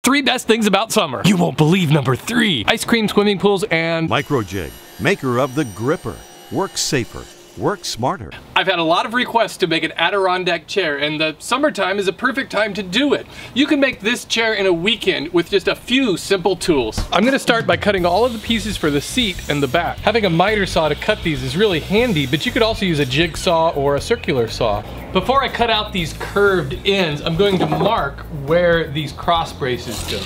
3 best things about summer. You won't believe number 3. Ice cream, swimming pools, and Micro Jig, maker of the gripper. Work safer. Work smarter. I've had a lot of requests to make an Adirondack chair, and the summertime is a perfect time to do it. You can make this chair in a weekend with just a few simple tools. I'm gonna start by cutting all of the pieces for the seat and the back. Having a miter saw to cut these is really handy, but you could also use a jigsaw or a circular saw. Before I cut out these curved ends, I'm going to mark where these cross braces go.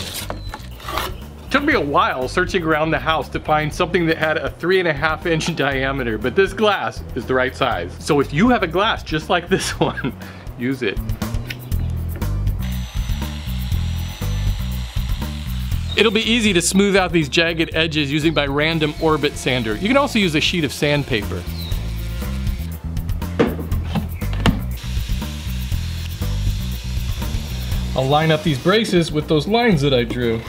It took me a while searching around the house to find something that had a 3.5 inch diameter, but this glass is the right size. So if you have a glass just like this one, use it. It'll be easy to smooth out these jagged edges using my random orbit sander. You can also use a sheet of sandpaper. I'll line up these braces with those lines that I drew.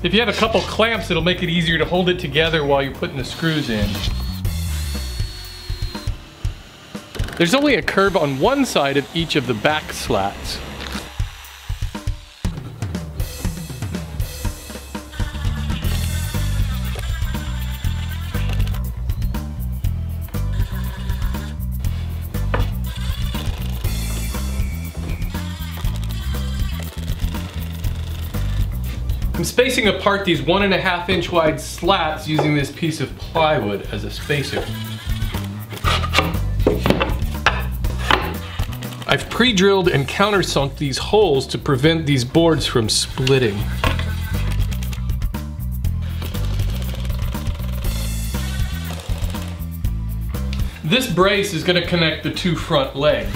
If you have a couple clamps, it'll make it easier to hold it together while you're putting the screws in. There's only a curve on one side of each of the back slats. I'm spacing apart these 1.5 inch wide slats using this piece of plywood as a spacer. I've pre-drilled and countersunk these holes to prevent these boards from splitting. This brace is going to connect the 2 front legs.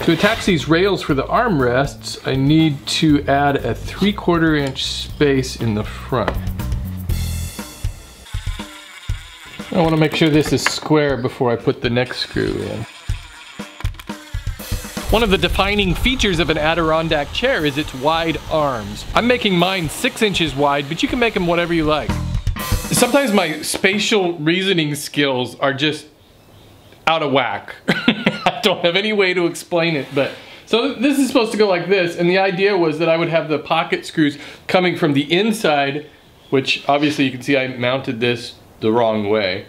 To attach these rails for the armrests, I need to add a 3/4 inch space in the front. I want to make sure this is square before I put the next screw in. One of the defining features of an Adirondack chair is its wide arms. I'm making mine 6 inches wide, but you can make them whatever you like. Sometimes my spatial reasoning skills are just out of whack. I don't have any way to explain it, but so this is supposed to go like this, and the idea was that I would have the pocket screws coming from the inside, which obviously you can see I mounted this the wrong way.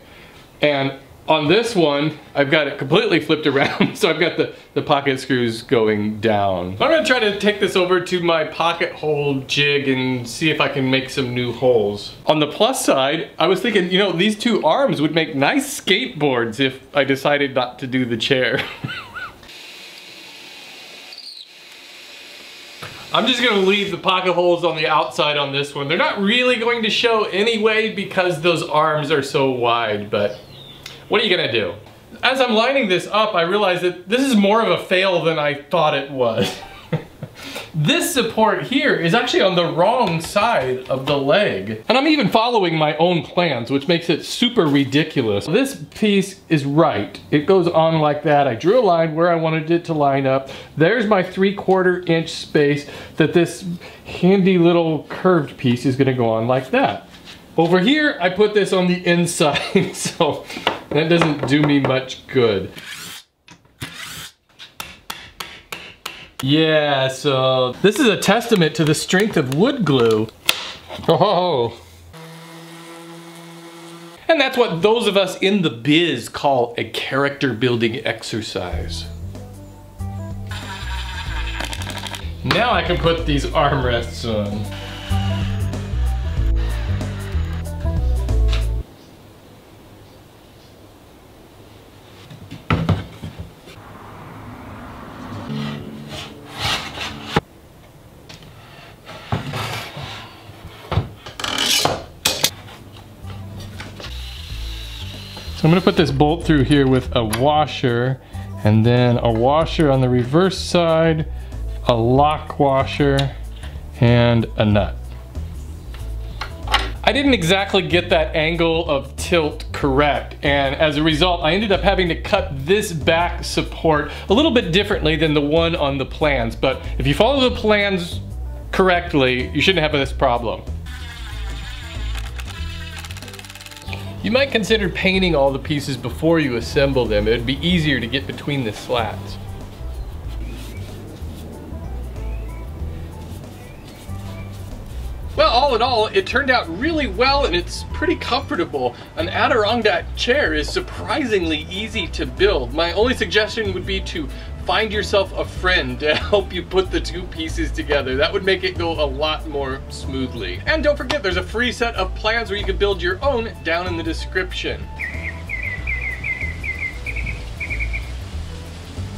And on this one, I've got it completely flipped around, so I've got the pocket screws going down. I'm gonna try to take this over to my pocket hole jig and see if I can make some new holes. On the plus side, I was thinking, you know, these 2 arms would make nice skateboards if I decided not to do the chair. I'm just gonna leave the pocket holes on the outside on this one. They're not really going to show anyway because those arms are so wide, but what are you gonna do? As I'm lining this up, I realized that this is more of a fail than I thought it was. This support here is actually on the wrong side of the leg. And I'm even following my own plans, which makes it super ridiculous. This piece is right. It goes on like that. I drew a line where I wanted it to line up. There's my 3/4 inch space that this handy little curved piece is gonna go on like that. Over here, I put this on the inside, so that doesn't do me much good. Yeah, so this is a testament to the strength of wood glue. Oh. And that's what those of us in the biz call a character building exercise. Now I can put these armrests on. So I'm gonna put this bolt through here with a washer, and then a washer on the reverse side, a lock washer, and a nut. I didn't exactly get that angle of tilt correct, and as a result, I ended up having to cut this back support a little bit differently than the one on the plans, but if you follow the plans correctly, you shouldn't have this problem. You might consider painting all the pieces before you assemble them. It would be easier to get between the slats. Well, all in all, it turned out really well and it's pretty comfortable. An Adirondack chair is surprisingly easy to build. My only suggestion would be to find yourself a friend to help you put the two pieces together. That would make it go a lot more smoothly. And don't forget, there's a free set of plans where you can build your own down in the description.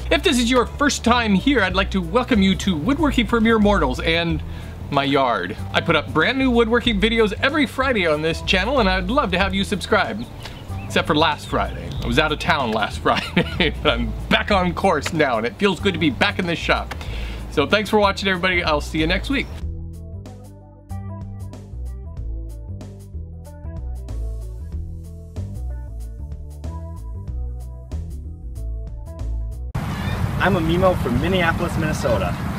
If this is your first time here, I'd like to welcome you to Woodworking for Mere Mortals and my yard. I put up brand new woodworking videos every Friday on this channel, and I'd love to have you subscribe. Except for last Friday. I was out of town last Friday, but I'm back on course now, and it feels good to be back in this shop. So thanks for watching, everybody. I'll see you next week. I'm a Mimo from Minneapolis, Minnesota.